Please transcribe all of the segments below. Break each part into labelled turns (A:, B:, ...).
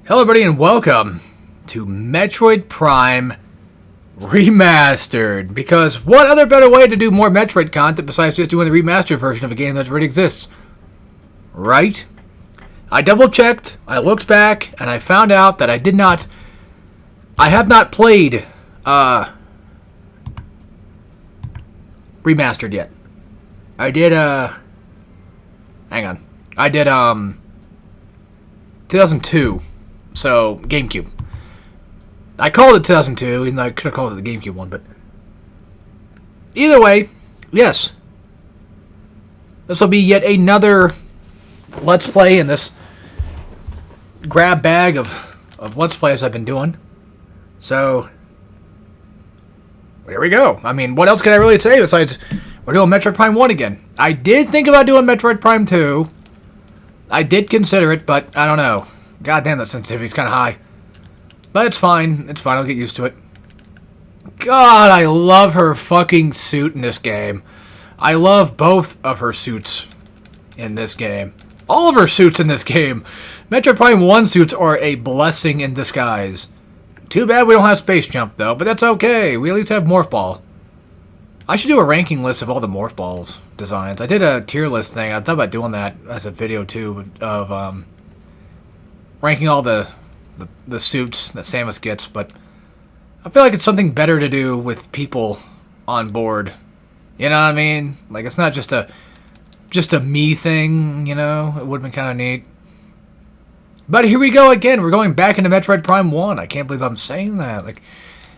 A: Hello everybody and welcome to Metroid Prime Remastered. Because what other better way to do more Metroid content besides just doing the remastered version of a game that already exists? Right? I double checked, I looked back, and I found out that I have not played Remastered yet. I did hang on. I did 2002. So, GameCube. I called it 2002, even though I could have called it the GameCube one, but... Either way, yes. This will be yet another Let's Play in this grab bag of Let's Plays I've been doing. So, there we go. I mean, what else can I really say besides we're doing Metroid Prime 1 again? I did think about doing Metroid Prime 2. I did consider it, but I don't know. God damn, that sensitivity's kind of high. But it's fine. It's fine. I'll get used to it. God, I love her fucking suit in this game. I love both of her suits in this game. All of her suits in this game. Metroid Prime 1 suits are a blessing in disguise. Too bad we don't have Space Jump, though, but that's okay. We at least have Morph Ball. I should do a ranking list of all the Morph Balls designs. I did a tier list thing. I thought about doing that as a video, too, of, ranking all the suits that Samus gets, but I feel like it's something better to do with people on board. You know what I mean? Like, it's not just a me thing, you know? It would have been kind of neat. But here we go again. We're going back into Metroid Prime 1. I can't believe I'm saying that. Like,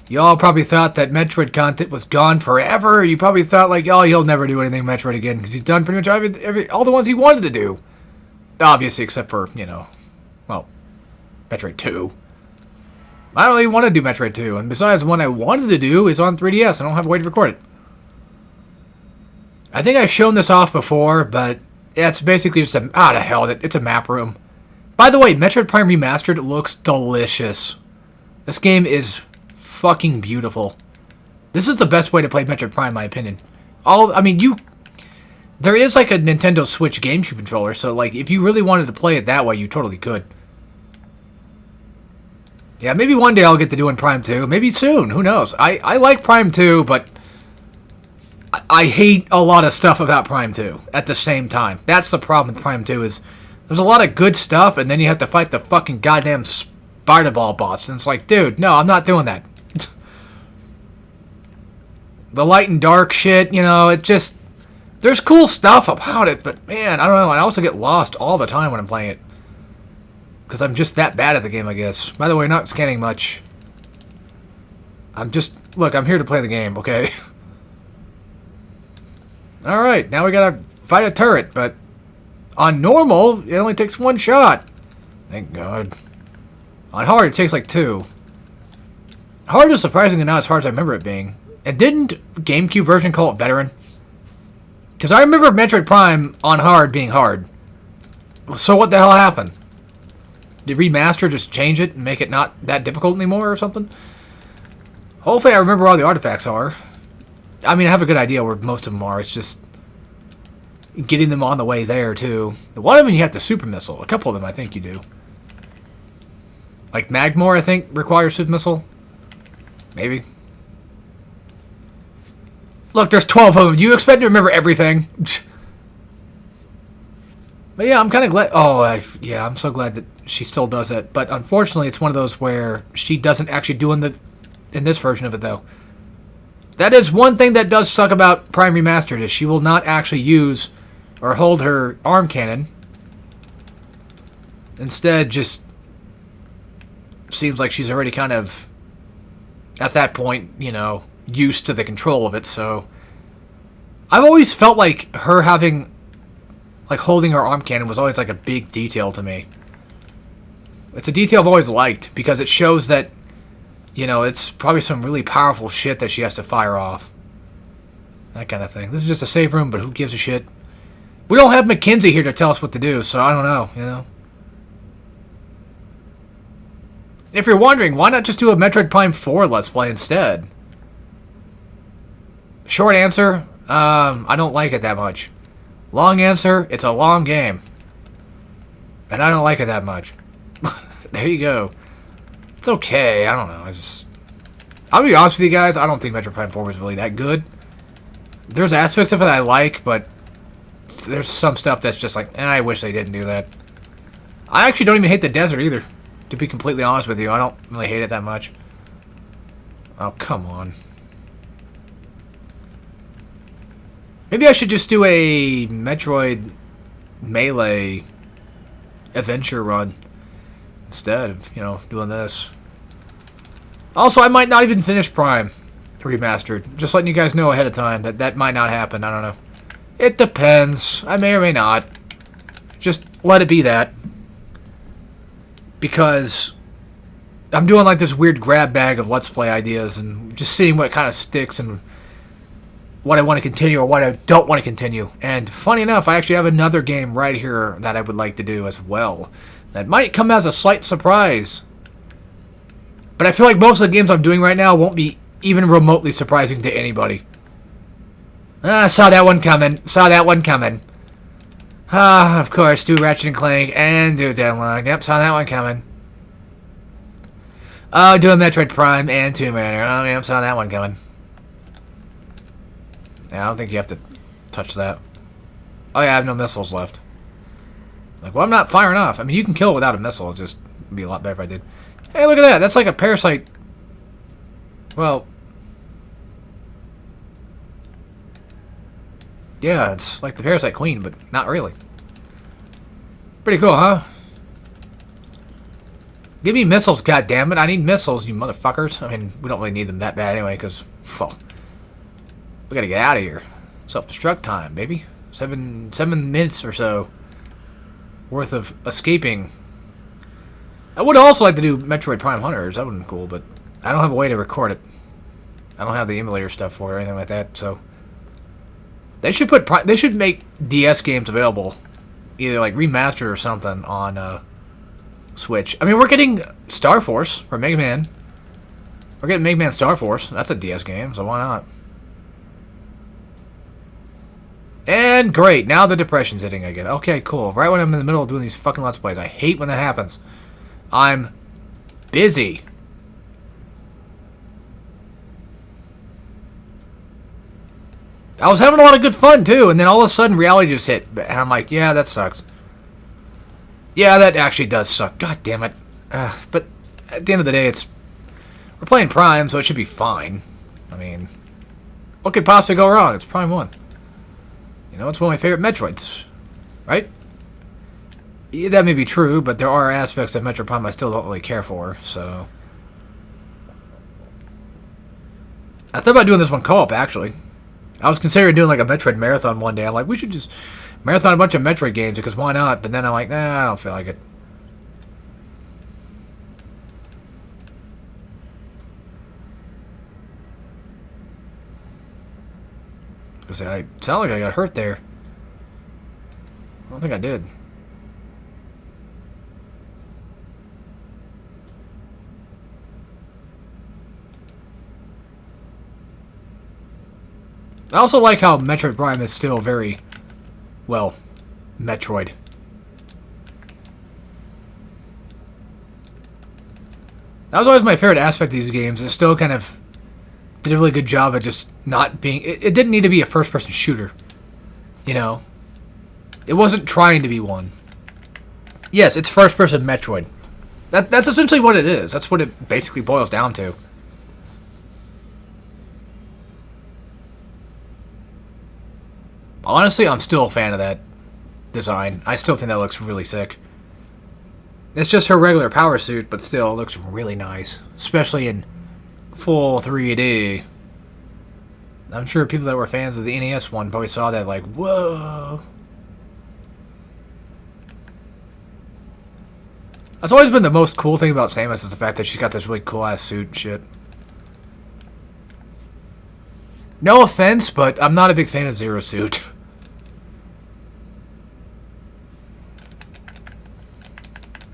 A: y'all probably thought that Metroid content was gone forever. You probably thought, like, oh, he'll never do anything Metroid again because he's done pretty much all the ones he wanted to do. Obviously, except for, you know, well, Metroid 2. I don't really want to do Metroid 2, and besides, the one I wanted to do is on 3DS. I don't have a way to record it. I think I've shown this off before, but it's basically just to hell, it's a map room. By the way, Metroid Prime Remastered looks delicious. This game is fucking beautiful. This is the best way to play Metroid Prime, in my opinion. There is like a Nintendo Switch GameCube controller, so like if you really wanted to play it that way, you totally could. Yeah, maybe one day I'll get to doing Prime 2. Maybe soon. Who knows? I like Prime 2, but I hate a lot of stuff about Prime 2 at the same time. That's the problem with Prime 2 is there's a lot of good stuff, and then you have to fight the fucking goddamn spider ball boss. And it's like, dude, no, I'm not doing that. The light and dark shit, you know, it just... There's cool stuff about it, but man, I don't know. I also get lost all the time when I'm playing it. Because I'm just that bad at the game, I guess. By the way, not scanning much. Look, I'm here to play the game, okay? Alright, now we gotta fight a turret, but on normal, it only takes one shot. Thank God. On hard, it takes like two. Hard is surprisingly not as hard as I remember it being. And didn't GameCube version call it Veteran? Because I remember Metroid Prime on hard being hard. So what the hell happened? Did Remaster just change it and make it not that difficult anymore or something? Hopefully I remember where all the artifacts are. I mean, I have a good idea where most of them are. It's just getting them on the way there, too. One of them you have to super missile. A couple of them I think you do. Like Magmore, I think, requires super missile. Maybe. Look, there's 12 of them. Do you expect to remember everything? But yeah, I'm kind of glad... I'm so glad that she still does it. But unfortunately, it's one of those where she doesn't actually do in this version of it, though. That is one thing that does suck about Prime Remastered, is she will not actually use or hold her arm cannon. Instead, just seems like she's already kind of, at that point, you know, used to the control of it, so... I've always felt like her having... Like, holding her arm cannon was always, like, a big detail to me. It's a detail I've always liked, because it shows that, you know, it's probably some really powerful shit that she has to fire off. That kind of thing. This is just a save room, but who gives a shit? We don't have Mackenzie here to tell us what to do, so I don't know, you know? If you're wondering, why not just do a Metroid Prime 4 Let's Play instead? Short answer, I don't like it that much. Long answer, it's a long game. And I don't like it that much. There you go. It's okay. I don't know. I'll be honest with you guys. I don't think Metroid Prime 4 was really that good. There's aspects of it I like, but there's some stuff that's just like, I wish they didn't do that. I actually don't even hate the desert either. To be completely honest with you, I don't really hate it that much. Oh, come on. Maybe I should just do a Metroid Melee adventure run instead of, doing this. Also, I might not even finish Prime Remastered. Just letting you guys know ahead of time that might not happen. I don't know. It depends. I may or may not. Just let it be that. Because I'm doing like this weird grab bag of Let's Play ideas and just seeing what kind of sticks and what I want to continue or what I don't want to continue. And funny enough, I actually have another game right here that I would like to do as well. That might come as a slight surprise. But I feel like most of the games I'm doing right now won't be even remotely surprising to anybody. Saw that one coming. Saw that one coming. Of course, do Ratchet and Clank and do Deadlock. Yep, saw that one coming. Doing Metroid Prime and Tomb Raider. Oh, yep, saw that one coming. Yeah, I don't think you have to touch that. Oh yeah, I have no missiles left. Like, well, I'm not firing off. I mean, you can kill it without a missile. It'd just be a lot better if I did. Hey, look at that. That's like a parasite. Well, yeah, it's like the Parasite Queen, but not really. Pretty cool, huh? Give me missiles, goddammit. I need missiles, you motherfuckers. I mean, we don't really need them that bad anyway, because, well, we gotta get out of here. Self-destruct time, baby. 7 minutes or so worth of escaping. I would also like to do Metroid Prime Hunters. That would be cool, but I don't have a way to record it. I don't have the emulator stuff for it or anything like that, so they should make DS games available, either like remastered or something on Switch. I mean, we're getting Star Force for Mega Man. We're getting Mega Man Star Force. That's a DS game, so why not? And great, now the depression's hitting again. Okay, cool. Right when I'm in the middle of doing these fucking Let's Plays. I hate when that happens. I'm busy. I was having a lot of good fun, too, and then all of a sudden reality just hit. And I'm like, yeah, that sucks. Yeah, that actually does suck. God damn it. But at the end of the day, we're playing Prime, so it should be fine. I mean, what could possibly go wrong? It's Prime 1. You know, it's one of my favorite Metroids. Right? Yeah, that may be true, but there are aspects of Metroid Prime I still don't really care for, so I thought about doing this one co-op, actually. I was considering doing like a Metroid marathon one day. I'm like, we should just marathon a bunch of Metroid games, because why not? But then I'm like, nah, I don't feel like it. Because I sound like I got hurt there. I don't think I did. I also like how Metroid Prime is still very, well, Metroid. That was always my favorite aspect of these games. It still kind of did a really good job at just not being... It didn't need to be a first-person shooter, you know? It wasn't trying to be one. Yes, it's first-person Metroid. That's essentially what it is. That's what it basically boils down to. Honestly, I'm still a fan of that design. I still think that looks really sick. It's just her regular power suit, but still, it looks really nice. Especially in full 3D. I'm sure people that were fans of the NES one probably saw that like, whoa. That's always been the most cool thing about Samus, is the fact that she's got this really cool-ass suit and shit. No offense, but I'm not a big fan of Zero Suit.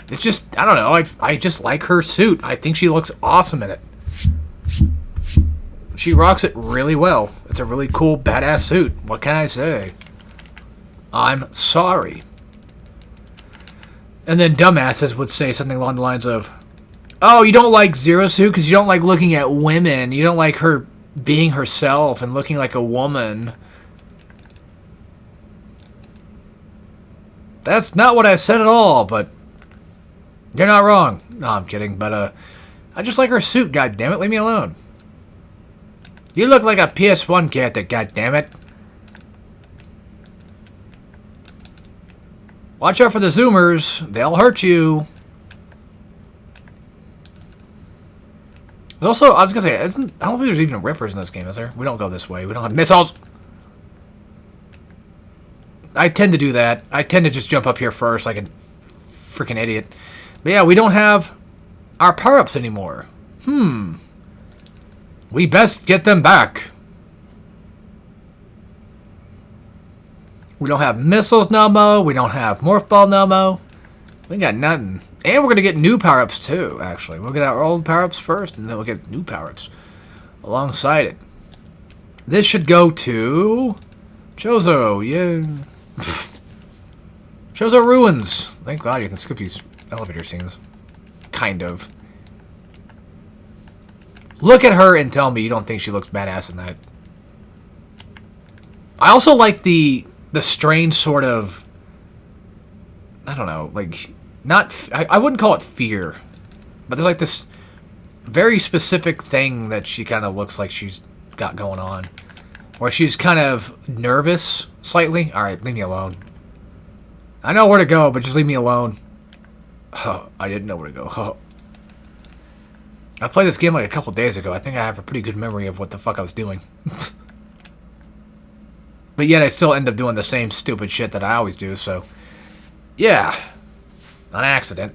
A: It's just, I don't know, I just like her suit. I think she looks awesome in it. She rocks it really well. It's a really cool, badass suit. What can I say? I'm sorry. And then dumbasses would say something along the lines of, oh, you don't like Zero Suit because you don't like looking at women. You don't like her being herself and looking like a woman. That's not what I said at all, but you're not wrong. No, I'm kidding, but I just like her suit, goddammit. Leave me alone. You look like a PS1 character, goddammit. Watch out for the Zoomers. They'll hurt you. There's also, I was going to say, I don't think there's even rippers in this game, is there? We don't go this way. We don't have missiles. I tend to do that. I tend to just jump up here first like a freaking idiot. But yeah, we don't have our power-ups anymore. We best get them back. We don't have missiles no more. We don't have morph ball no more. We got nothing. And we're going to get new power-ups too, actually. We'll get our old power-ups first, and then we'll get new power-ups alongside it. This should go to Chozo. Yeah. Chozo Ruins. Thank God you can skip these elevator scenes. Kind of. Look at her and tell me you don't think she looks badass in that. I also like the strange sort of, I don't know, like, I wouldn't call it fear, but there's like this very specific thing that she kind of looks like she's got going on. Where she's kind of nervous, slightly. Alright, leave me alone. I know where to go, but just leave me alone. Oh, I didn't know where to go. Oh. I played this game like a couple days ago. I think I have a pretty good memory of what the fuck I was doing. But yet I still end up doing the same stupid shit that I always do, so... Yeah. On accident.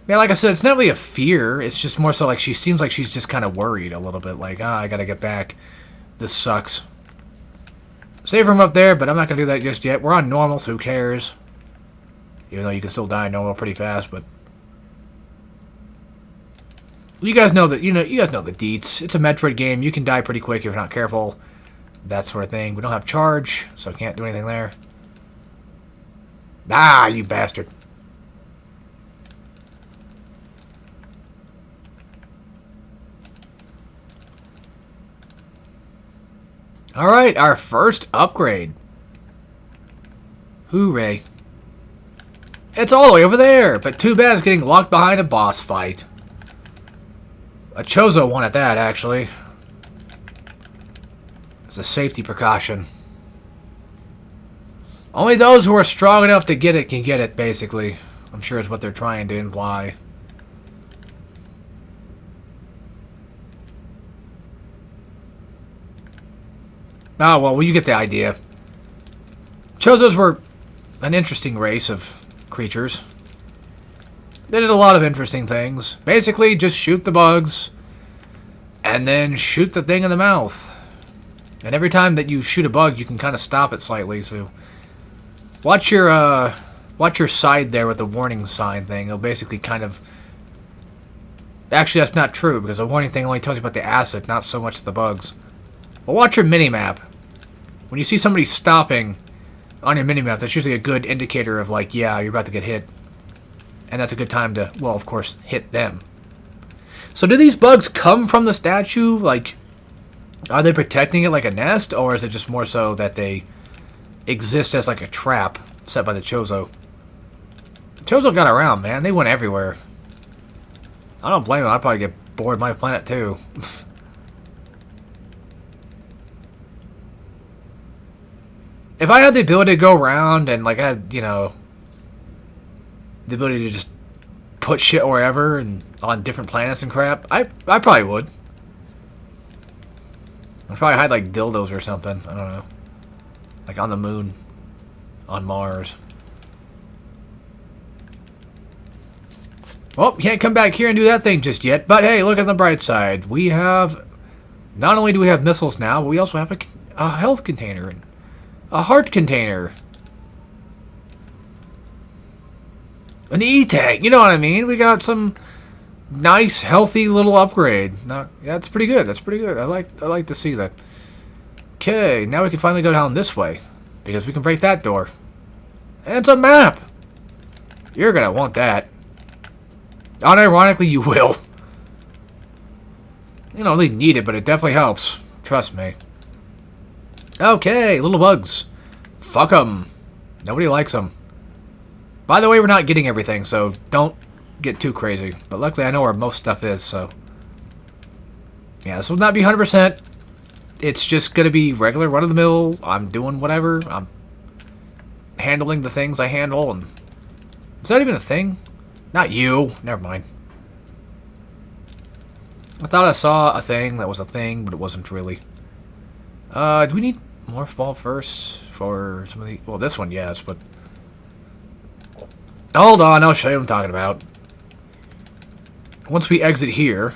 A: Yeah, like I said, it's not really a fear. It's just more so like she seems like she's just kind of worried a little bit. Like, I gotta get back. This sucks. Save from up there, but I'm not gonna do that just yet. We're on normal, so who cares? Even though you can still die normal pretty fast, but... You guys know that, you guys know the deets. It's a Metroid game. You can die pretty quick if you're not careful. That sort of thing. We don't have charge, so can't do anything there. Ah, you bastard. Alright, our first upgrade. Hooray. It's all the way over there, but too bad it's getting locked behind a boss fight. A Chozo one at that, actually. It's a safety precaution. Only those who are strong enough to get it can get it, basically. I'm sure is what they're trying to imply. Oh, well, you get the idea. Chozos were an interesting race of creatures. They did a lot of interesting things. Basically, just shoot the bugs, and then shoot the thing in the mouth. And every time that you shoot a bug, you can kind of stop it slightly, so... Watch your side there with the warning sign thing. It'll basically kind of... Actually, that's not true, because the warning thing only tells you about the acid, not so much the bugs. But watch your minimap. When you see somebody stopping on your minimap, that's usually a good indicator of, like, yeah, you're about to get hit. And that's a good time to, well, of course, hit them. So do these bugs come from the statue? Like, are they protecting it like a nest? Or is it just more so that they exist as like a trap set by the Chozo? Chozo got around, man. They went everywhere. I don't blame them. I'd probably get bored of my planet, too. If I had the ability to go around and, like, I had, the ability to just put shit wherever and on different planets and crap, I probably would. I'd probably hide, like, dildos or something. I don't know. Like, on the moon. On Mars. Well, can't come back here and do that thing just yet. But, hey, look at the bright side. We have... Not only do we have missiles now, but we also have a health container. And a heart container. An E-tank. You know what I mean? We got some nice, healthy little upgrade. That's pretty good. That's pretty good. I like to see that. Okay, now we can finally go down this way. Because we can break that door. And it's a map! You're gonna want that. Unironically, you will. You don't really need it, but it definitely helps. Trust me. Okay, little bugs. Fuck them. Nobody likes them. By the way, we're not getting everything, so don't get too crazy. But luckily, I know where most stuff is, so... Yeah, this will not be 100%. It's just gonna be regular run-of-the-mill. I'm doing whatever. I'm handling the things I handle, and... Is that even a thing? Not you. Never mind. I thought I saw a thing that was a thing, but it wasn't really. Do we need Morph Ball first for some of the... Well, this one, yes, but... Hold on, I'll show you what I'm talking about. Once we exit here...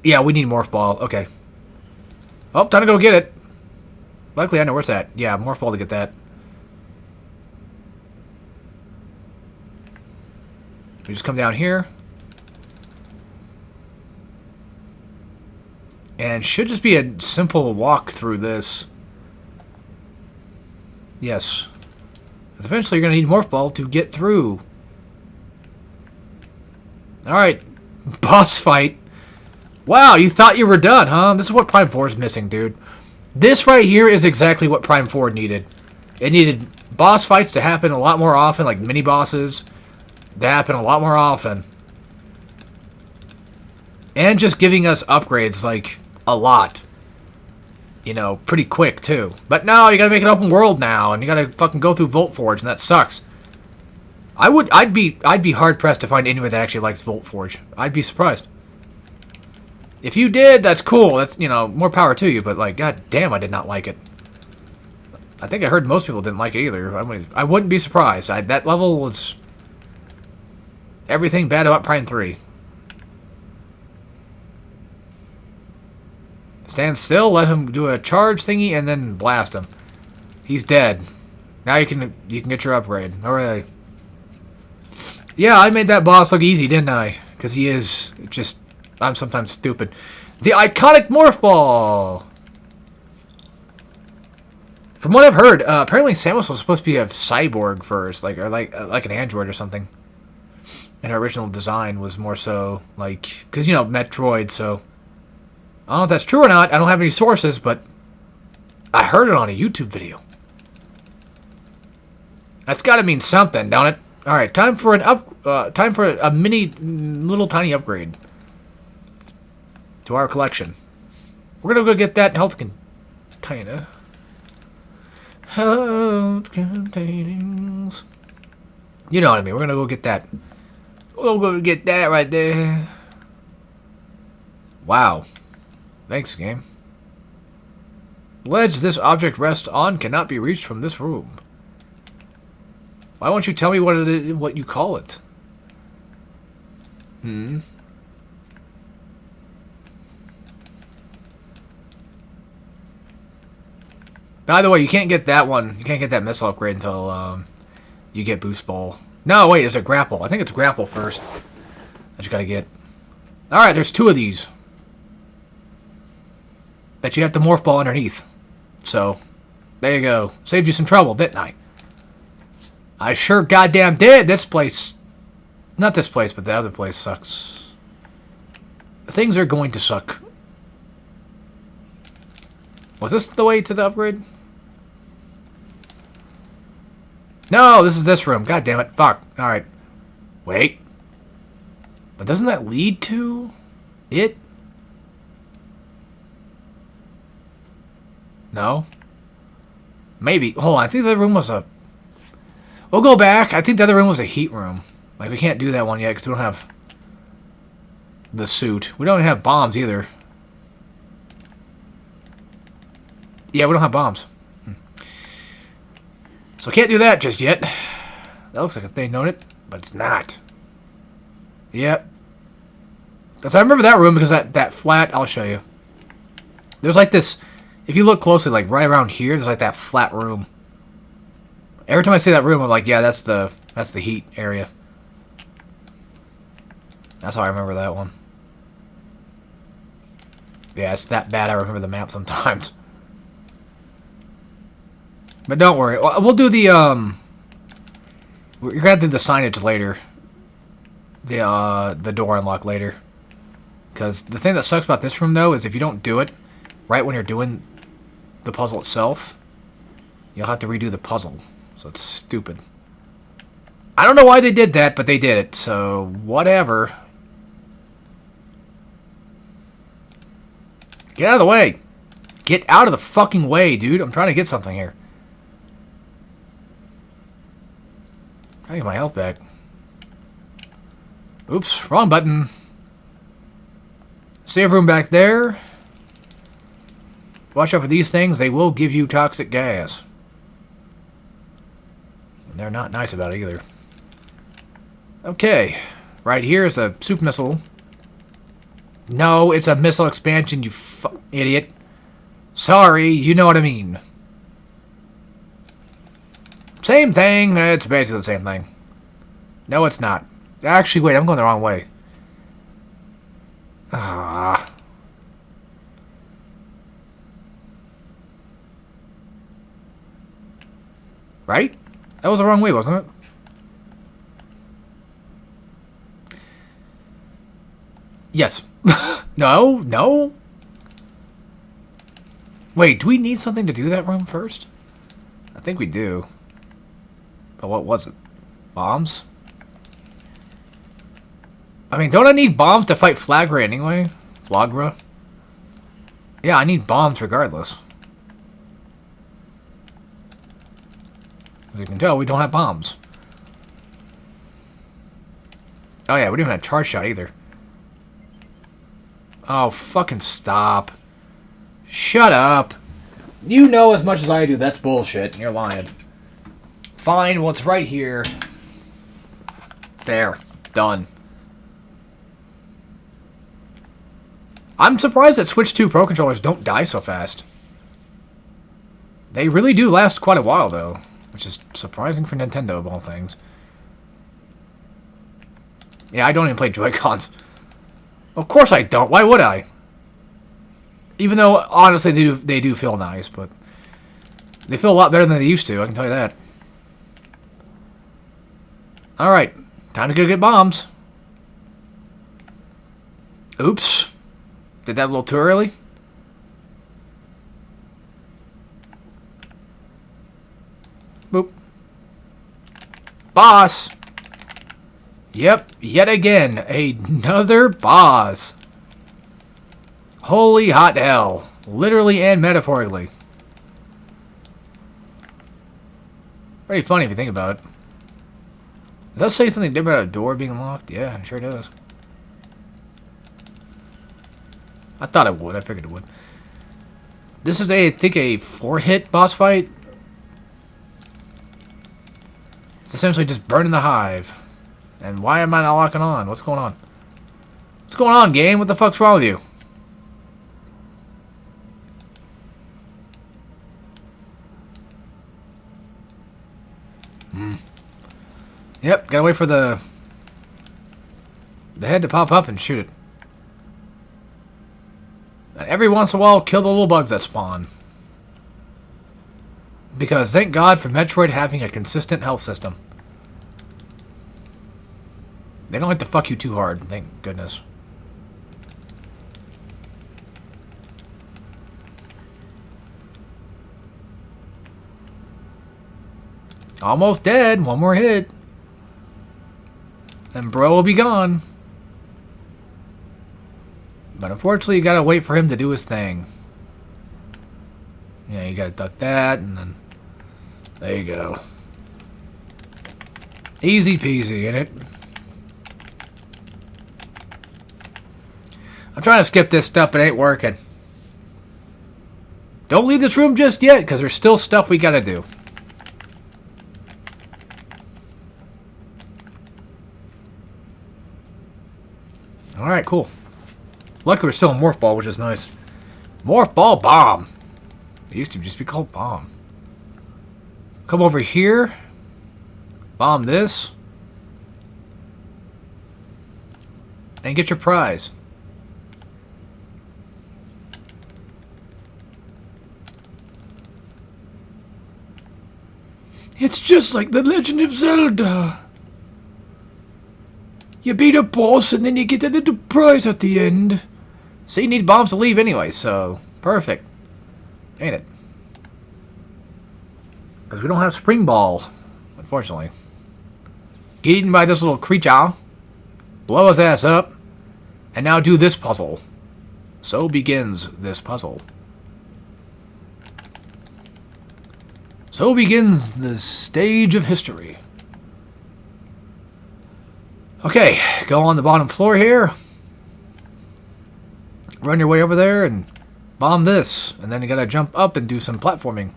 A: Yeah, we need Morph Ball. Okay. Oh, time to go get it. Luckily, I know where it's at. Yeah, Morph Ball to get that. We just come down here. And should just be a simple walk through this. Yes. Eventually, you're going to need Morph Ball to get through. Alright. Boss fight. Wow, you thought you were done, huh? This is what Prime 4 is missing, dude. This right here is exactly what Prime 4 needed. It needed boss fights to happen a lot more often, like mini-bosses to happen a lot more often. And just giving us upgrades, like, a lot. You know, pretty quick, too. But no, you gotta make it open world now, and you gotta fucking go through Volt Forge, and that sucks. I'd be hard-pressed to find anyone that actually likes Volt Forge. I'd be surprised. If you did, that's cool. That's, you know, more power to you, but, like, god damn, I did not like it. I think I heard most people didn't like it either. I wouldn't be surprised. That level was everything bad about Prime 3. Stand still, let him do a charge thingy, and then blast him. He's dead. Now you can get your upgrade. Alright. Yeah, I made that boss look easy, didn't I? Because he is just... I'm sometimes stupid. The iconic Morph Ball! From what I've heard, apparently Samus was supposed to be a cyborg first, like an android or something. And her original design was more so, like... Because, you know, Metroid, so... I don't know if that's true or not. I don't have any sources, but... I heard it on a YouTube video. That's gotta mean something, don't it? Alright, time for a mini, little tiny upgrade. To our collection. We're gonna go get that health container. Health containers. You know what I mean. We're gonna go get that. We'll go get that right there. Wow. Thanks, game. Ledge this object rests on cannot be reached from this room. Why won't you tell me what it is, what you call it? By the way, you can't get that one. You can't get that missile upgrade until you get Boost Ball. No, wait, it's a grapple. I think it's grapple first. That you gotta get. Alright, there's 2 of these. That you have to Morph Ball underneath. So, there you go. Saved you some trouble, didn't I? I sure goddamn did. This place... Not this place, but the other place sucks. Things are going to suck. Was this the way to the upgrade? No, this is this room. God damn it. Fuck. Alright. Wait. But doesn't that lead to it? No? Maybe. Hold on. I think the other room was a... We'll go back. I think the other room was a heat room. Like, we can't do that one yet because we don't have the suit. We don't have bombs either. Yeah, we don't have bombs. So can't do that just yet. That looks like a thing, don't it? But it's not. Yep. Because I remember that room because that flat... I'll show you. There's like this... If you look closely, like right around here, there's like that flat room. Every time I see that room, I'm like, yeah, that's the heat area. That's how I remember that one. Yeah, it's that bad I remember the map sometimes. But don't worry. We'll do the, You're gonna have to do the signage later. The door unlock later. Because the thing that sucks about this room, though, is if you don't do it right when you're doing the puzzle itself, you'll have to redo the puzzle. So it's stupid. I don't know why they did that, but they did it. So, whatever. Get out of the way. Get out of the fucking way, dude. I'm trying to get something here. I'm trying to get my health back. Oops, wrong button. Save room back there. Watch out for these things. They will give you toxic gas. And they're not nice about it either. Okay. Right here is a super missile. No, it's a missile expansion, you idiot. Sorry, you know what I mean. Same thing. It's basically the same thing. No, it's not. Actually, wait, I'm going the wrong way. Ah. Right? That was the wrong way, wasn't it? Yes. No, no. Wait, do we need something to do that room first? I think we do. But what was it? Bombs? I mean, don't I need bombs to fight Flagra anyway? Flagra? Yeah, I need bombs regardless. As you can tell, we don't have bombs. Oh yeah, we don't even have charge shot either. Oh, fucking stop. Shut up. You know as much as I do that's bullshit, and you're lying. Fine, well, it's right here. There. Done. I'm surprised that Switch 2 Pro Controllers don't die so fast. They really do last quite a while, though. Which is surprising for Nintendo, of all things. Yeah, I don't even play Joy-Cons. Of course I don't. Why would I? Even though, honestly, they do feel nice, but... They feel a lot better than they used to, I can tell you that. Alright. Time to go get bombs. Oops. Did that a little too early? Boop. Boss! Yep, yet again, another boss. Holy hot hell. Literally and metaphorically. Pretty funny if you think about it. Does that say something different about a door being locked? Yeah, it sure does. I thought it would. I figured it would. This is, I think, a 4-hit boss fight. It's essentially just burning the hive. And why am I not locking on? What's going on? What's going on, game? What the fuck's wrong with you? Yep, gotta wait for the head to pop up and shoot it. And every once in a while, kill the little bugs that spawn. Because thank God for Metroid having a consistent health system. They don't like to fuck you too hard, thank goodness. Almost dead. One more hit. And bro will be gone. But unfortunately, you gotta wait for him to do his thing. Yeah, you gotta duck that, and then... There you go. Easy peasy, ain't it? I'm trying to skip this stuff, but it ain't working. Don't leave this room just yet, because there's still stuff we gotta do. Alright, cool. Luckily, we're still in Morph Ball, which is nice. Morph Ball Bomb. It used to just be called Bomb. Come over here. Bomb this. And get your prize. It's just like The Legend of Zelda. You beat a boss and then you get a little prize at the end. So you need bombs to leave anyway, so perfect. Ain't it? Because we don't have Spring Ball, unfortunately. Get eaten by this little creature. Blow his ass up. And now do this puzzle. So begins this puzzle. So begins the stage of history. Okay, go on the bottom floor here. Run your way over there and bomb this. And then you gotta jump up and do some platforming.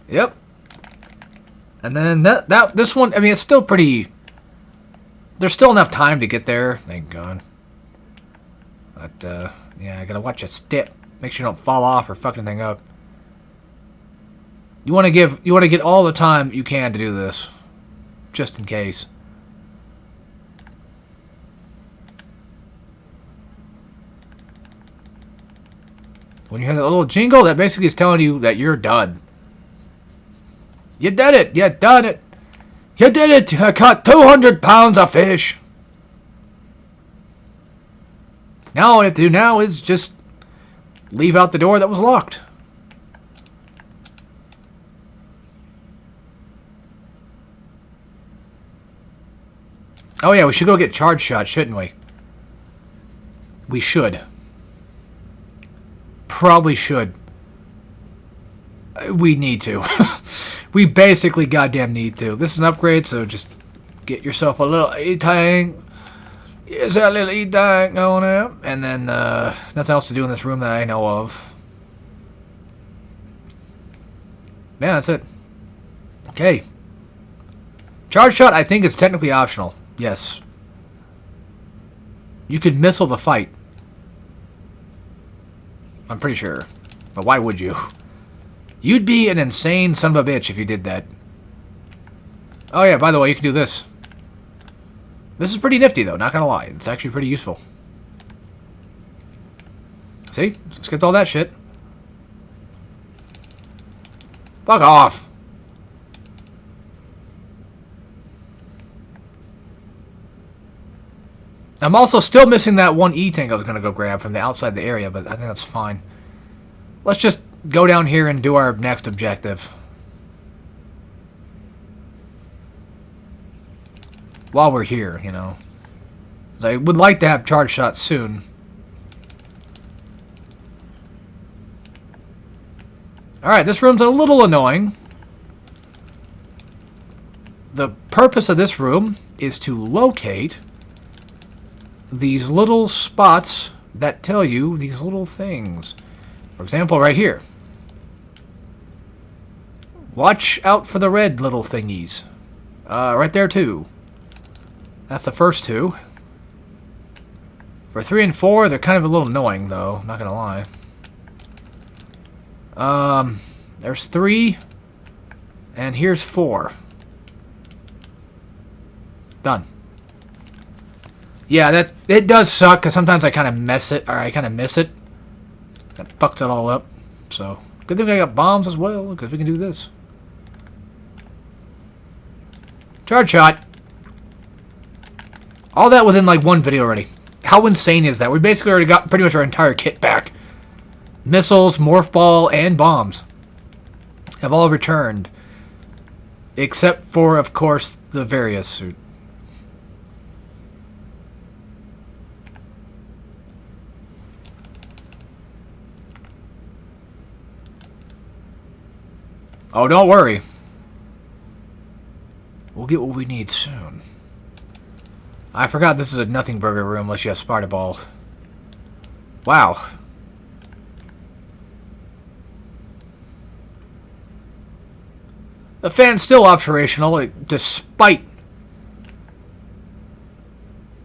A: Yep. And then this one, I mean, it's still pretty... There's still enough time to get there, thank God. But, yeah, I gotta watch your step. Make sure you don't fall off or fuck anything up. You wanna get all the time you can to do this. Just in case. When you hear that little jingle, that basically is telling you that you're done. You did it! You done it! You did it! I caught 200 pounds of fish! Now all I have to do now is just leave out the door that was locked. Oh yeah, we should go get charge shot, shouldn't we? We should. Probably should. We need to. We basically goddamn need to. This is an upgrade, so just get yourself a little E-tank. Here's that little E-tank going up. And then, nothing else to do in this room that I know of. Yeah, that's it. Okay. Charge shot, I think, is technically optional. Yes. You could missile the fight. I'm pretty sure. But why would you? You'd be an insane son of a bitch if you did that. Oh yeah, by the way, you can do this. This is pretty nifty though, not gonna lie. It's actually pretty useful. See? Skipped all that shit. Fuck off. I'm also still missing that one E-tank I was gonna go grab from the outside the area, but I think that's fine. Let's just go down here and do our next objective. While we're here, you know. 'Cause I would like to have charge shots soon. Alright, this room's a little annoying. The purpose of this room is to locate these little spots that tell you these little things. For example, right here. Watch out for the red little thingies. Right there too. That's the first two. For 3 and 4, they're kind of a little annoying though, not gonna lie. There's 3. And here's 4. Done. Yeah, it does suck because sometimes I kind of mess it, or I kind of miss it. That fucks it all up. So, good thing I got bombs as well, because we can do this. Charge shot. All that within like one video already. How insane is that? We basically already got pretty much our entire kit back. Missiles, morph ball, and bombs have all returned. Except for, of course, the Various suit. Oh, don't worry. We'll get what we need soon. I forgot this is a nothing burger room unless you have Sparta Ball. Wow. The fan's still operational, like, despite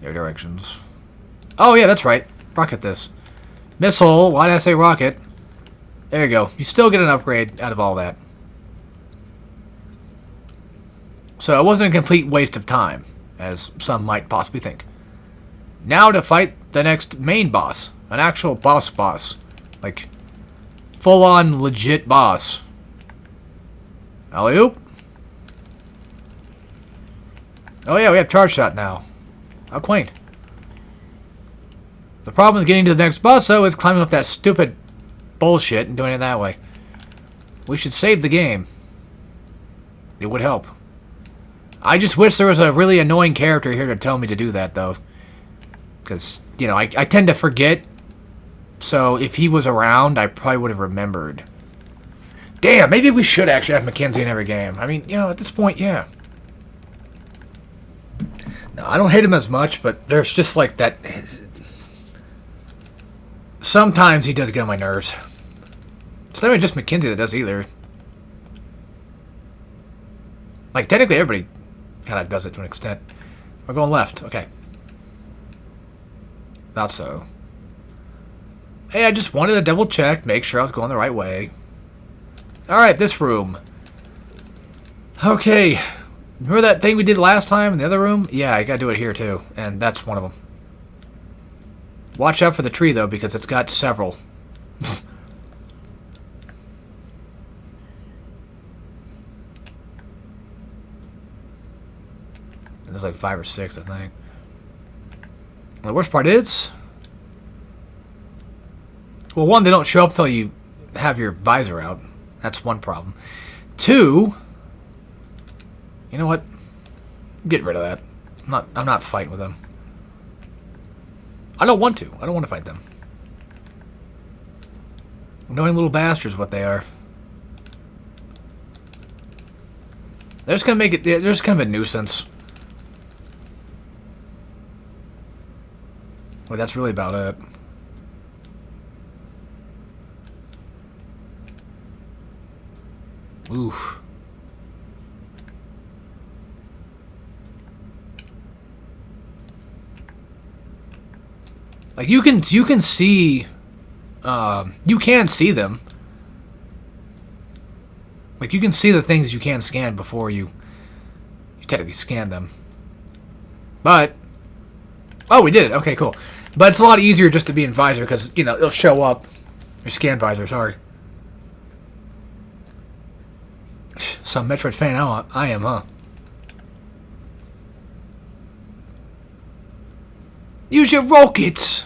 A: your directions. Oh, yeah, that's right. Rocket this. Missile. Why did I say rocket? There you go. You still get an upgrade out of all that. So it wasn't a complete waste of time, as some might possibly think. Now to fight the next main boss. An actual boss. Like, full-on legit boss. Alley-oop. Oh yeah, we have charge shot now. How quaint. The problem with getting to the next boss, though, is climbing up that stupid bullshit and doing it that way. We should save the game. It would help. I just wish there was a really annoying character here to tell me to do that, though. Because, you know, I tend to forget. So if he was around, I probably would have remembered. Damn, maybe we should actually have Mackenzie in every game. I mean, you know, at this point, yeah. No, I don't hate him as much, but there's just like that... Sometimes he does get on my nerves. It's not even just Mackenzie that does either. Like, technically everybody kind of does it to an extent. We're going left. Okay. About so. Hey, I just wanted to double check, make sure I was going the right way. Alright, this room. Okay. Remember that thing we did last time in the other room? Yeah, I gotta do it here too. And that's one of them. Watch out for the tree, though, because it's got several. There's like 5 or 6, I think. The worst part is... Well, one, they don't show up until you have your visor out. That's one problem. 2... You know what? Get rid of that. I'm not fighting with them. I don't want to. I don't want to fight them. Annoying little bastards, what they are. They're just gonna make it. They're just kind of a nuisance. Well, that's really about it. Oof. Like you can see, you can see them. Like you can see the things you can scan before you technically scan them. But oh, we did it. Okay, cool. But it's a lot easier just to be in visor because you know it'll show up. Your scan visor. Sorry. Some Metroid fan I am, huh? Use your rockets!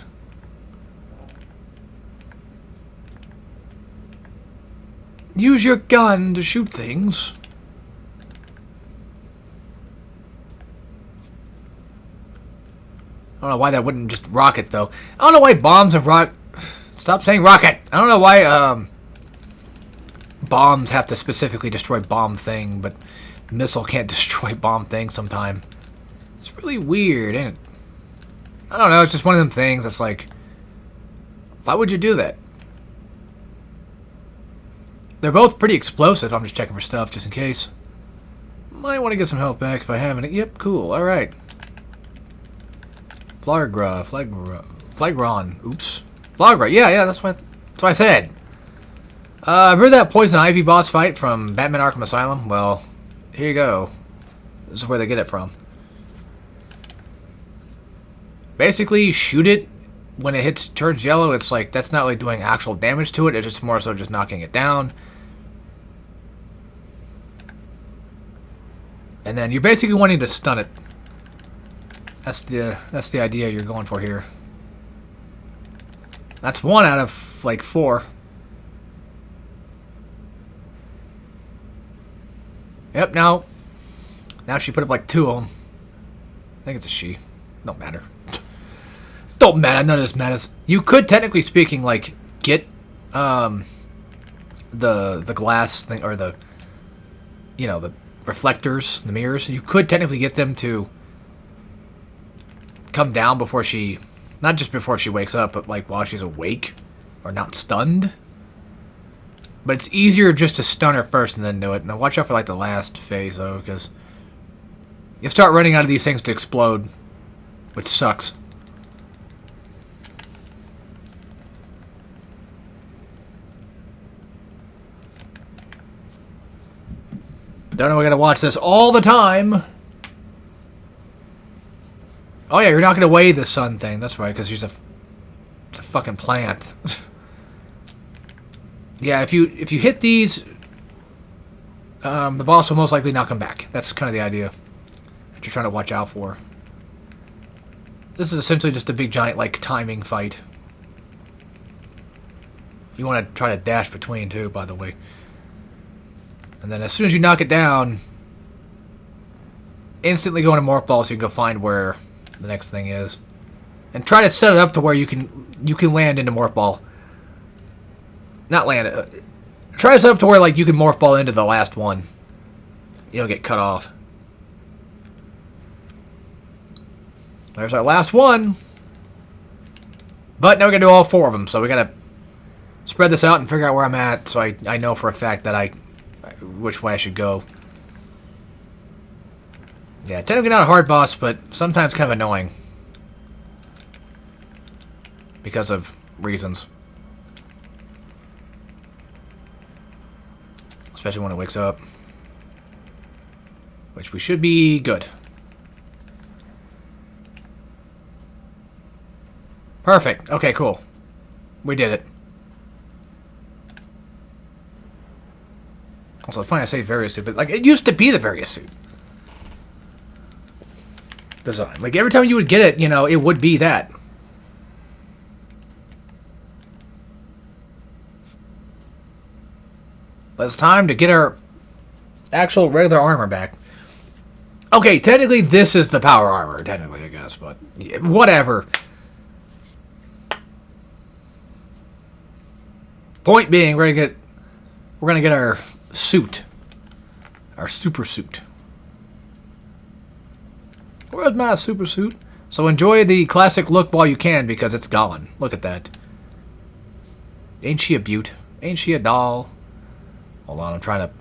A: Use your gun to shoot things. I don't know why that wouldn't just rocket, though. I don't know why bombs have Stop saying rocket! I don't know why, bombs have to specifically destroy bomb thing, but missile can't destroy bomb thing sometime. It's really weird, ain't it? I don't know, it's just one of them things that's like, why would you do that? They're both pretty explosive. I'm just checking for stuff just in case. Might want to get some health back if I haven't. Yep, cool, alright. Flagron. Oops. Flagra, yeah, that's what I said. Remember that Poison Ivy boss fight from Batman Arkham Asylum? Well, here you go. This is where they get it from. Basically, you shoot it. When it turns yellow, it's like, that's not like doing actual damage to it. It's just more so just knocking it down. And then you're basically wanting to stun it. That's the idea you're going for here. That's 1 out of, like, 4. Yep, now she put up, like, 2 of them. I think it's a she. Don't matter. Don't matter. None of this matters. You could, technically speaking, like, get the glass thing, or the, you know, the reflectors, the mirrors. You could technically get them to come down before she, not just before she wakes up, but like while she's awake or not stunned. But it's easier just to stun her first and then do it. Now watch out for like the last phase though, because you'll start running out of these things to explode, which sucks. Don't know, we gotta watch this all the time. Oh yeah, you're not gonna weigh the sun thing. That's right, because it's a fucking plant. Yeah, if you hit these, the boss will most likely not come back. That's kind of the idea that you're trying to watch out for. This is essentially just a big giant, like, timing fight. You want to try to dash between, too, by the way. And then as soon as you knock it down, instantly go into Morph Ball so you can go find where the next thing is. And try to set it up to where you can land into Morph Ball. Not land it. Try to set up to where, like, you can Morph Ball into the last one. You don't get cut off. There's our last one. But now we're going to do all 4 of them, so we got to spread this out and figure out where I'm at so I know for a fact that which way I should go. Yeah, technically not a hard boss, but sometimes kind of annoying. Because of reasons. Especially when it wakes up. Which we should be good. Perfect. Okay, cool. We did it. Also, it's funny I say various suit, but like it used to be the various suit design. Like every time you would get it, you know, it would be that. But it's time to get our actual regular armor back. Okay, technically this is the power armor, technically, I guess, but yeah, whatever. Point being, we're gonna get our suit. Our super suit. Where's my super suit? So enjoy the classic look while you can, because it's gone. Look at that. Ain't she a beaut? Ain't she a doll? Hold on, I'm trying to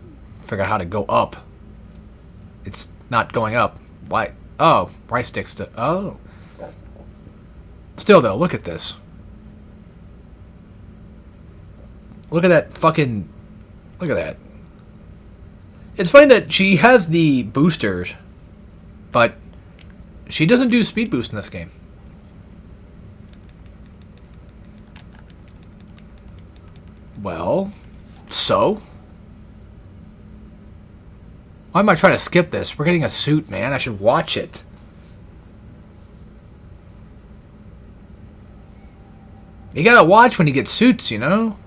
A: figure out how to go up. It's not going up. Why? Oh, right sticks to... Oh. Still, though, look at this. Look at that fucking... Look at that. It's funny that she has the boosters, but she doesn't do speed boost in this game. Well, so? Why am I trying to skip this? We're getting a suit, man. I should watch it. You gotta watch when you get suits, you know?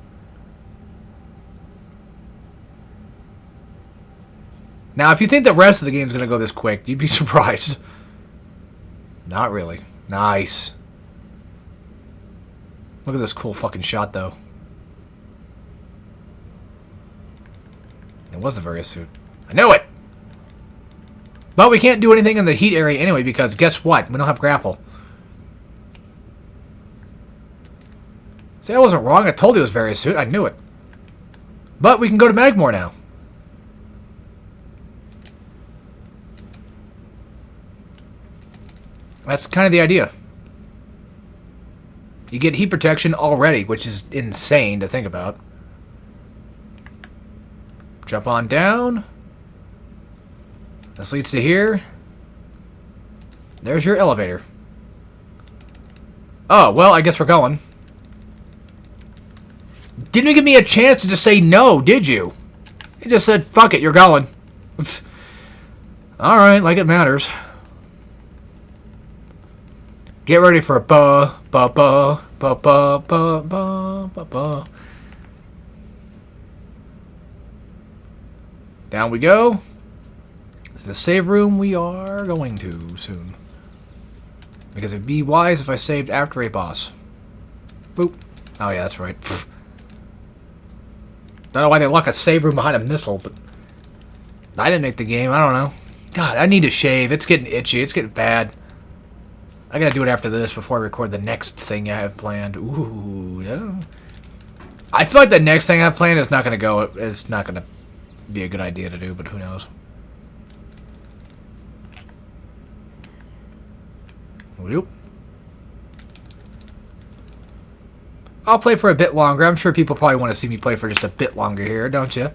A: Now, if you think the rest of the game's gonna go this quick, you'd be surprised. Not really. Nice. Look at this cool fucking shot, though. It was a various suit. I knew it! But we can't do anything in the heat area anyway, because guess what? We don't have grapple. See, I wasn't wrong. I told you it was various suit. I knew it. But we can go to Magmore now. That's kind of the idea. You get heat protection already, which is insane to think about. Jump on down. This leads to here. There's your elevator. Oh, well, I guess we're going. Didn't give me a chance to just say no, did you? You just said, fuck it, you're going. Alright, like it matters. Get ready for a ba ba ba ba ba ba ba ba ba. Down we go. To the save room we are going to soon. Because it'd be wise if I saved after a boss. Boop. Oh yeah, that's right. Pfft. Don't know why they lock a save room behind a missile, but I didn't make the game. I don't know. God, I need to shave. It's getting itchy. It's getting bad. I gotta do it after this before I record the next thing I have planned. Ooh, yeah. I feel like the next thing I have planned is not gonna go. It's not gonna be a good idea to do, but who knows? Whoop. I'll play for a bit longer. I'm sure people probably want to see me play for just a bit longer here, don't you?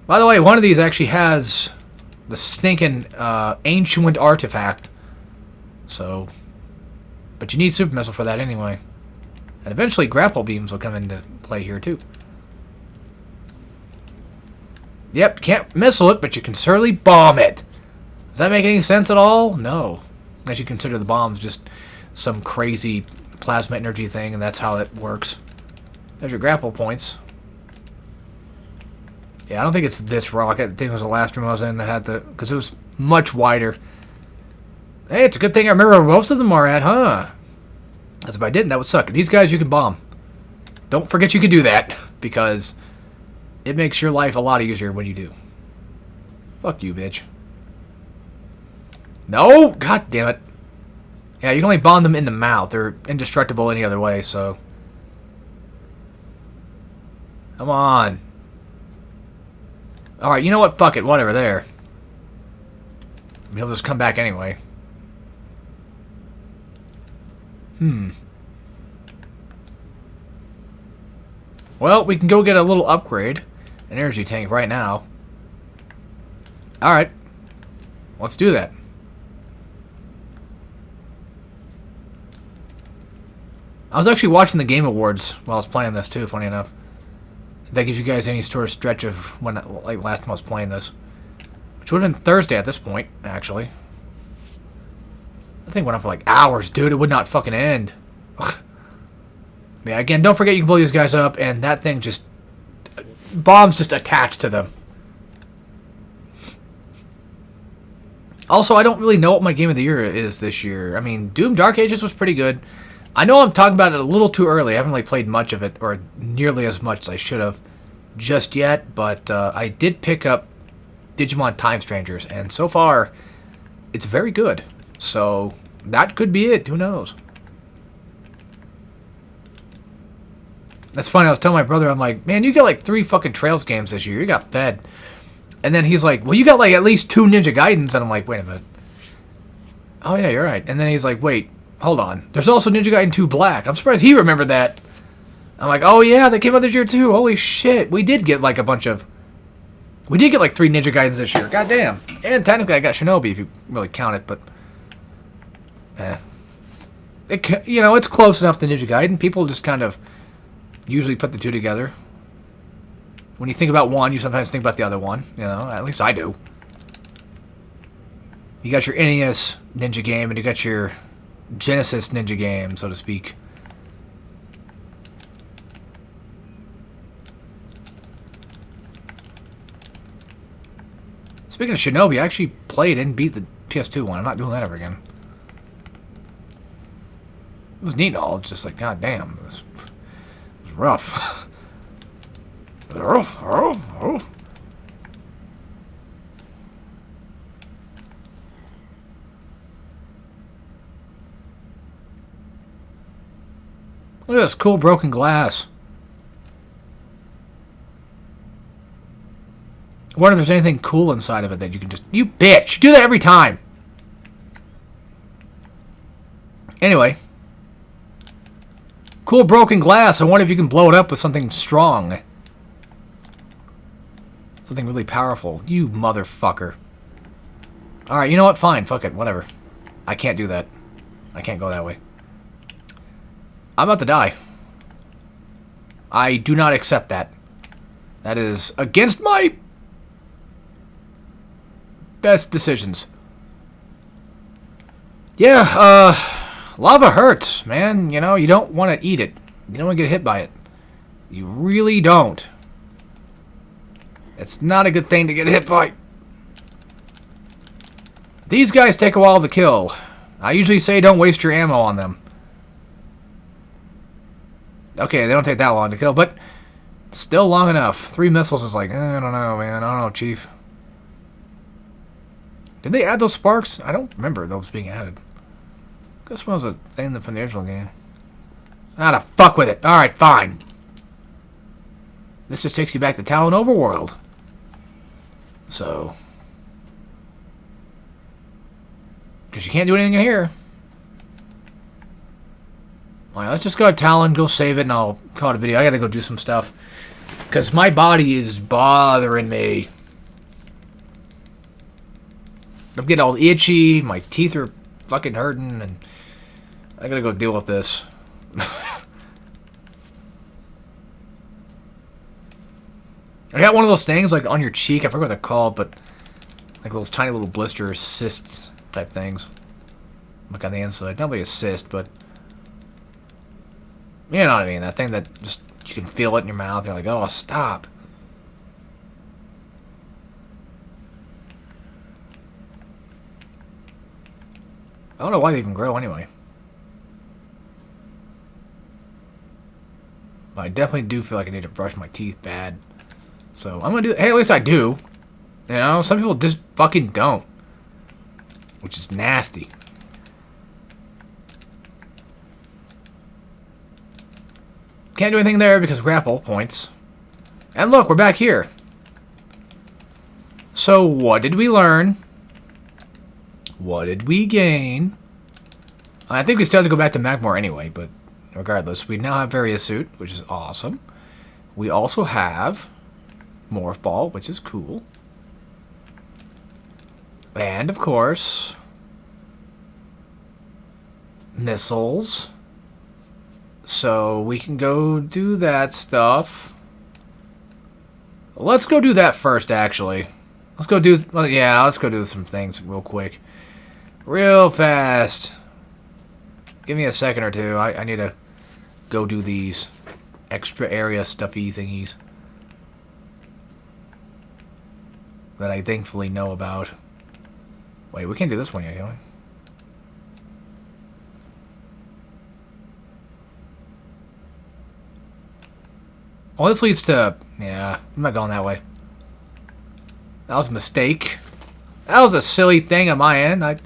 A: By the way, one of these actually has the stinking ancient artifact. So, but you need super missile for that anyway. And eventually grapple beams will come into play here too. Yep, can't missile it, but you can certainly bomb it. Does that make any sense at all? No. Unless you consider the bombs just some crazy plasma energy thing, and that's how it works. There's your grapple points. Yeah, I don't think it's this rock. I think it was the last room I was in that had the... Because it was much wider. Hey, it's a good thing I remember where most of them are at, huh? Because if I didn't, that would suck. These guys you can bomb. Don't forget you can do that, because it makes your life a lot easier when you do. Fuck you, bitch. No! God damn it. Yeah, you can only bomb them in the mouth. They're indestructible any other way, so... Come on. Alright, you know what? Fuck it. Whatever, there. He'll just come back anyway. Well, we can go get a little upgrade. An energy tank right now. Alright. Let's do that. I was actually watching the Game Awards while I was playing this too, funny enough. If that gives you guys any sort of stretch of when, like, last time I was playing this. Which would have been Thursday at this point, actually. The thing went on for like hours, dude. It would not fucking end. Ugh. Yeah, again, don't forget you can blow these guys up, and that thing just... Bombs just attached to them. Also, I don't really know what my Game of the Year is this year. I mean, Doom Dark Ages was pretty good. I know I'm talking about it a little too early. I haven't really played much of it, or nearly as much as I should have just yet, but I did pick up Digimon Time Strangers, and so far, it's very good. So, that could be it. Who knows? That's funny. I was telling my brother, I'm like, man, you got like 3 fucking Trails games this year. You got fed. And then he's like, well, you got like at least 2 Ninja Gaidens. And I'm like, wait a minute. Oh, yeah, you're right. And then he's like, wait, hold on. There's also Ninja Gaiden 2 Black. I'm surprised he remembered that. I'm like, oh, yeah, they came out this year too. Holy shit. We did get like a bunch of... We did get like 3 Ninja Gaidens this year. God damn. And technically I got Shinobi if you really count it, but... you know, it's close enough to Ninja Gaiden. People just kind of usually put the two together. When you think about one, you sometimes think about the other one. You know, at least I do. You got your NES Ninja game, and you got your Genesis Ninja game, so to speak. Speaking of Shinobi, I actually played and beat the PS2 one. I'm not doing that ever again. It was neat and all. It's just like, god damn. It was rough. It was rough. Look at this cool broken glass. I wonder if there's anything cool inside of it that you can just... You bitch! You do that every time! Anyway. Cool broken glass. I wonder if you can blow it up with something strong. Something really powerful. You motherfucker. Alright, you know what? Fine. Fuck it. Whatever. I can't do that. I can't go that way. I'm about to die. I do not accept that. That is against my best decisions. Yeah, lava hurts, man. You know, you don't want to eat it. You don't want to get hit by it. You really don't. It's not a good thing to get hit by. These guys take a while to kill. I usually say don't waste your ammo on them. Okay, they don't take that long to kill, but still long enough. 3 missiles is like, I don't know, man. I don't know, Chief. Did they add those sparks? I don't remember those being added. This was a thing from the original game. Ah, to fuck with it. Alright, fine. This just takes you back to Talon Overworld. So. Because you can't do anything in here. Alright, let's just go to Talon, go save it, and I'll call it a video. I gotta go do some stuff. Because my body is bothering me. I'm getting all itchy, my teeth are fucking hurting, and I gotta go deal with this. I got one of those things like on your cheek. I forget what they're called, but like those tiny little blisters, cysts type things. Like on the inside. Not really a cyst, but you know what I mean. That thing that just you can feel it in your mouth. You're like, oh, stop. I don't know why they even grow anyway. But I definitely do feel like I need to brush my teeth bad. So I'm gonna do. Hey, at least I do. You know, some people just fucking don't, which is nasty. Can't do anything there because grapple points. And look, we're back here. So what did we learn? What did we gain? I think we still have to go back to Magmore anyway, but regardless, we now have Various Suit, which is awesome. We also have Morph Ball, which is cool. And, of course, missiles. So we can go do that stuff. Let's go do that first, actually. Let's go do... yeah, let's go do some things real quick. Real fast. Give me a second or two. I need to go do these extra area stuffy thingies that I thankfully know about. Wait, we can't do this one yet, can we? Well, this leads to... yeah, I'm not going that way. That was a mistake. That was a silly thing on my end. I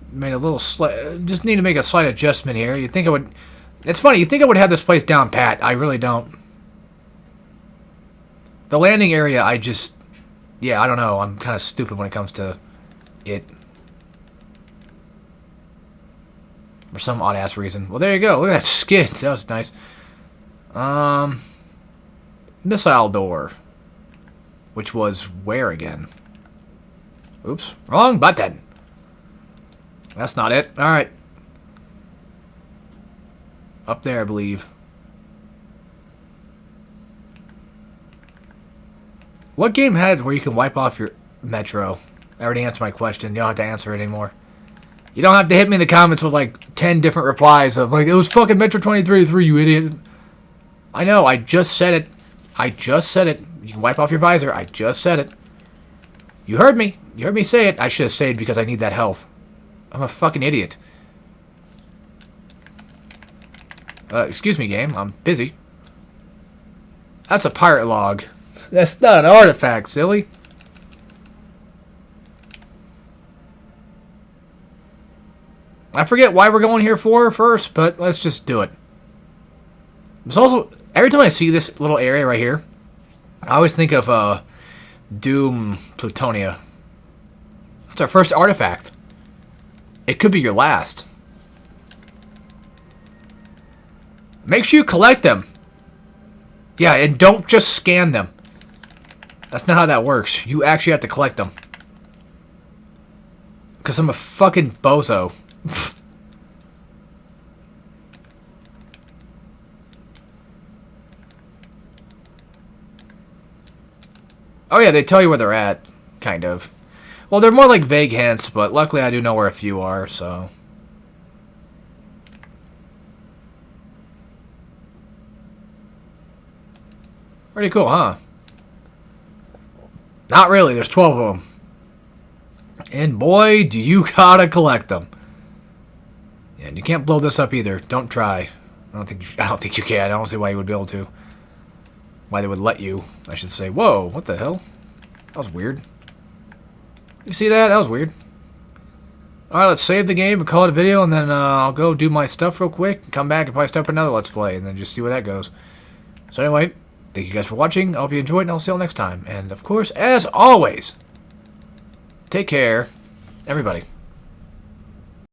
A: made a little just need to make a slight adjustment here. You think I would... it's funny, you think I would have this place down pat. I really don't. The landing area, I just... yeah, I don't know. I'm kind of stupid when it comes to it. For some odd-ass reason. Well, there you go. Look at that skid. That was nice. Missile door. Which was where again? Oops. Wrong button. That's not it. Alright. Up there, I believe. What game had it where you can wipe off your Metro? I already answered my question. You don't have to answer it anymore. You don't have to hit me in the comments with like 10 different replies of like, it was fucking Metro 2033, you idiot. I know, I just said it. I just said it. You can wipe off your visor. I just said it. You heard me. You heard me say it. I should have saved because I need that health. I'm a fucking idiot. Excuse me, game. I'm busy. That's a pirate log. That's not an artifact, silly. I forget why we're going here for first, but let's just do it. There's also... every time I see this little area right here, I always think of Doom Plutonia. That's our first artifact. It could be your last. Make sure you collect them. Yeah, and don't just scan them. That's not how that works. You actually have to collect them. Because I'm a fucking bozo. Oh yeah, they tell you where they're at, kind of. Well, they're more like vague hints, but luckily I do know where a few are, so... pretty cool, huh? Not really, there's 12 of them. And boy, do you gotta collect them. Yeah, and you can't blow this up either. Don't try. I don't think you can. I don't see why you would be able to. Why they would let you, I should say. Whoa, what the hell? That was weird. You see that? That was weird. Alright, let's save the game and call it a video, and then I'll go do my stuff real quick, and come back and probably start up another Let's Play, and then just see where that goes. So anyway, thank you guys for watching. I hope you enjoyed, and I'll see you all next time. And of course, as always, take care, everybody.